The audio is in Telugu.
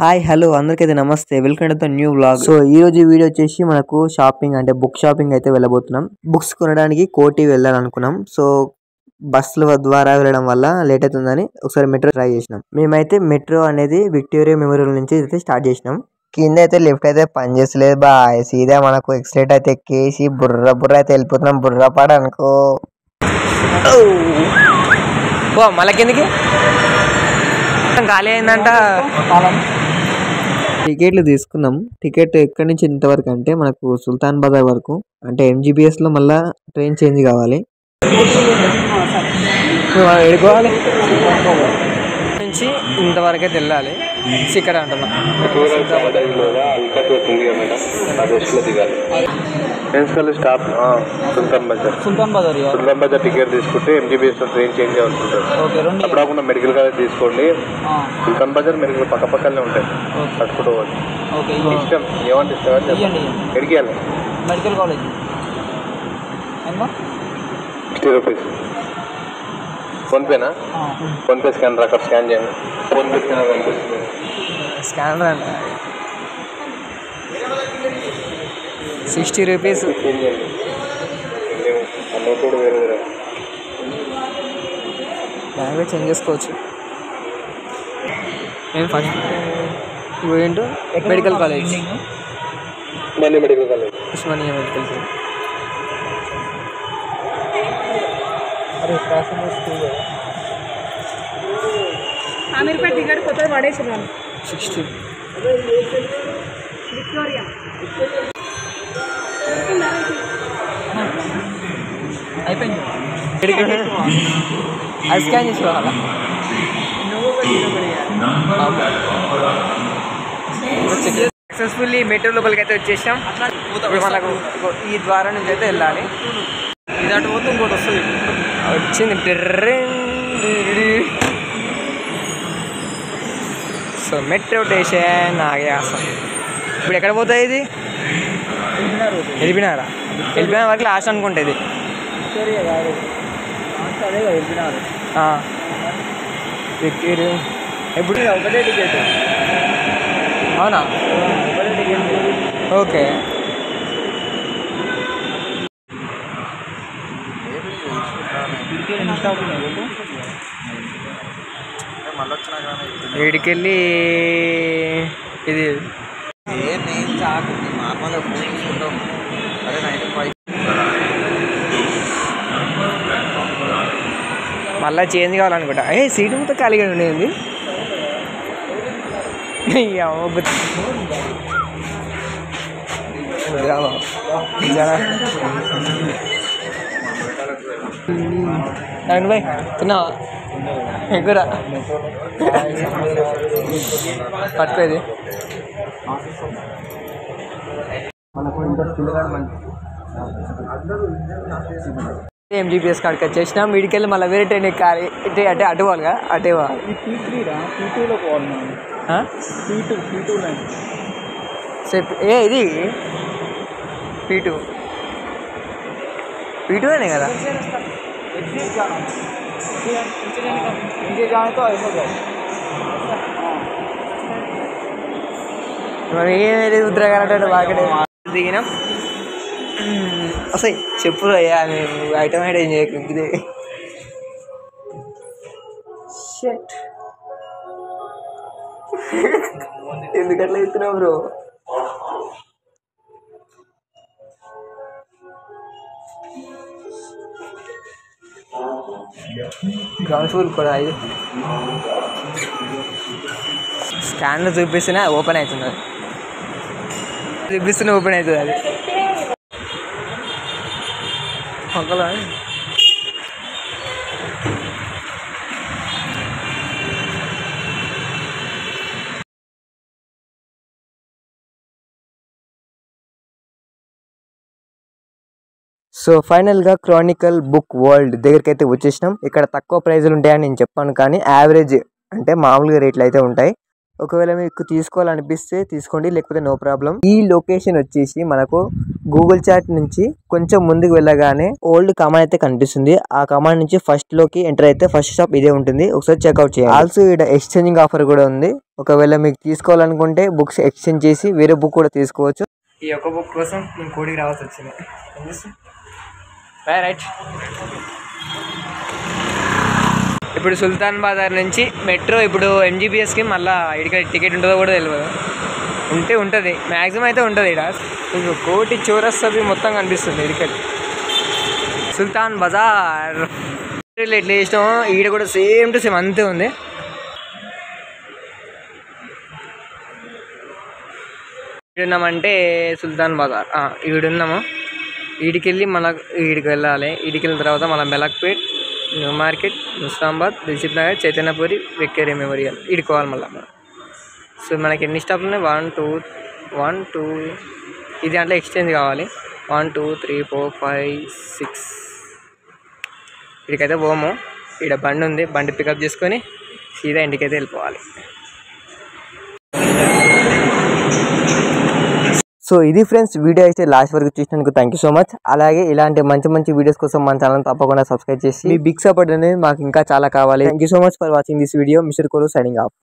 హాయ్ హలో అందరికైతే నమస్తే welcome to new vlog. So ఈ రోజు వీడియో వచ్చేసి మనకు షాపింగ్ అంటే బుక్ షాపింగ్ అయితే వెళ్ళబోతున్నాం. బుక్స్ కొనడానికి కోటి వెళ్ళాలనుకున్నాం. సో బస్సుల ద్వారా వెళ్ళడం వల్ల లేట్ అవుతుందని ఒకసారి మెట్రో ట్రై చేసినాం. మేమైతే మెట్రో అనేది విక్టోరియా మెమోరియల్ నుంచి అయితే స్టార్ట్ చేసినాం. కింద అయితే లిఫ్ట్ అయితే పని చేస్తలేదు బాయ్. సీదా మనకు ఎక్సలెట్ అయితే ఎక్కేసి బుర్ర బుర్ర అయితే వెళ్ళిపోతున్నాం. బుర్ర పాడ అనుకో మళ్ళీ కిందకి ఖాళీ అయిందంట. టికెట్లు తీసుకున్నాం. టికెట్ ఎక్కడి నుంచి ఇంతవరకు అంటే మనకు సుల్తాన్ బజార్ వరకు, అంటే ఎంజీబీఎస్ లో మళ్ళా ట్రైన్ చేంజ్ కావాలి. ఎడుకోవాలి నుంచి ఇంతవరకు అయితే వెళ్ళాలి. ఇక్కడ అంటున్నాం స్టాప్ సుల్తాన్ బజార్ టికెట్ తీసుకుంటే ఎంజీబీఎస్ ట్రైన్ చేంజ్ అవుతుంటుంది. అప్పుడు మెడికల్ కాలేజ్ తీసుకోండి. సుల్తాన్ బజార్ మెడికల్ పక్క పక్కనే ఉంటాయి, పట్టుకుంటూ ఇష్టం ఏమంటే ఇష్టం ఎడికేయాలి. Medical college 60 rupees. ఫోన్పేనా? ఫోన్పే స్కానర్ అక్కడ స్కాన్ చేయండి. ఫోన్పే స్కానర్ కనిపిస్తుంది. స్కానర్ అంట 60 రూపీస్. లాంగ్వేజ్ చేంజ్ చేసుకోవచ్చు. నేను ఫస్ట్ ఏంటో medical college, medical college, Osmania medical college. Ameerpet ticket కొత్తది పడేసినాను 60 విక్టోరియా. అయిపోయింది. అది స్కాన్ చేసుకోవాలా? సక్సెస్ఫుల్లీ మెట్రో లోపలికి అయితే వచ్చేసాం. మనకు ఈ ద్వారం నుంచి అయితే వెళ్ళాలి. ఇది అటు పోతే ఇంకోటి వస్తుంది. వచ్చింది. సో మెట్రో స్టేషన్ ఆగేస్తాం. ఇప్పుడు ఎక్కడ పోతుంది ఇది? వెళ్ళిపోయినారా? వెళ్ళిపోయిన వరకు లాస్ట్ అనుకుంటే ఇది. ఎప్పుడు ఒకటే టికెట్. అవునా? ఓకే. వీడికెళ్ళి ఇది మళ్ళీ చేంజ్ కావాలనుకుంటా. సీటు మొత్తం ఖాళీగా ఉండేది. బాయ్ తిన్నావా? ఎగురా పట్టుకోది. ఎంజీపీఎస్ కాడికి వచ్చేసినాం. వీడికెళ్ళి మళ్ళీ వేరే ట్రైన్ ఎక్కాలి. అంటే అటు పోవాలిగా, అటే పోవాలి. ఇది పీటూనే కదా? మరి ఏమి ఉద్రగాలంటే వాకడే దిగినాం. అసలు చెప్పు అయ్యా, ఐటమ్ ఏం చేయకుంది. ఎందుకట్లా ఇస్తున్నావు బ్రో? గ్రౌండ్ ఫ్లోర్ కూడా ఇది స్కాన్లో చూపిస్తున్నా ఓపెన్ అవుతుంది. అది చూపిస్తున్నా ఓపెన్ అవుతుంది. అది ఒకలా సో ఫైనల్గా క్రానికల్ బుక్ వరల్డ్ దగ్గరికి అయితే వచ్చేసినాం. ఇక్కడ తక్కువ ప్రైజులు ఉంటాయని నేను చెప్పాను, కానీ యావరేజ్ అంటే మామూలుగా రేట్లు అయితే ఉంటాయి. ఒకవేళ మీకు తీసుకోవాలనిపిస్తే తీసుకోండి, లేకపోతే నో ప్రాబ్లం. ఈ లొకేషన్ వచ్చేసి మనకు గూగుల్ చాట్ నుంచి కొంచెం ముందుకు వెళ్ళగానే ఓల్డ్ కమాండ్ అయితే కనిపిస్తుంది. ఆ కమాండ్ నుంచి ఫస్ట్ లోకి ఎంటర్ అయితే ఫస్ట్ స్టాప్ ఇదే ఉంటుంది. ఒకసారి చెక్అవుట్ చేయండి. ఆల్సో ఇక్కడ ఎక్స్చేంజింగ్ ఆఫర్ కూడా ఉంది. ఒకవేళ మీకు తీసుకోవాలనుకుంటే బుక్స్ ఎక్స్చేంజ్ చేసి వేరే బుక్ కూడా తీసుకోవచ్చు. ఈ ఒక్క బుక్ కోసం నేను కోడికి రావాల్సి వచ్చింది. రైట్, ఇప్పుడు సుల్తాన్ బజార్ నుంచి మెట్రో ఇప్పుడు ఎంజీబీఎస్కి మళ్ళీ ఇక్కడ టికెట్ ఉంటుందో కూడా తెలియదు. ఉంటుంది మ్యాక్సిమం అయితే ఉంటుంది. ఇక్కడ మీకు కోటి చౌరస్తావి మొత్తం కనిపిస్తుంది. ఇక్కడ సుల్తాన్ బజార్ ఎట్లా చేసినాం ఈడ కూడా సేమ్ టు సేమ్ అంతే ఉంది. ఈడున్నామంటే సుల్తాన్ బజార్ ఈడున్నాము. ఈడికి వెళ్ళి మళ్ళీ ఈడికి వెళ్ళాలి. ఈడికి వెళ్ళిన తర్వాత మళ్ళీ Malakpet, New Market, Mustabad, Dilsukh Nagar, Chaitanyapuri, Victoria Memorial ఈడుకోవాలి మళ్ళీ. సో మనకి ఎన్ని స్టాప్లు ఉన్నాయి? 1 2 ఇది దాంట్లో ఎక్స్చేంజ్ కావాలి. 1 2 3 4 5 6 ఇక్కడికైతే పోము. ఇక్కడ బండి ఉంది, బండి పికప్ చేసుకొని సీదా ఇంటికైతే వెళ్ళిపోవాలి. సో ఇది ఫ్రెండ్స్, వీడియో అయితే లాస్ట్ వరకు చూసినందుకు థ్యాంక్ యూ సో మచ్. అలాగే ఇలాంటి మంచి మంచి వీడియోస్ కోసం మన ఛానల్ తప్పకుండా సబ్స్క్రైబ్ చేసి మీ బిగ్ సపోర్ట్ అనేది మాకు ఇంకా చాలా కావాలి. Thank you so much for watching this video. Mister కోలు సైనింగ్ ఆఫ్.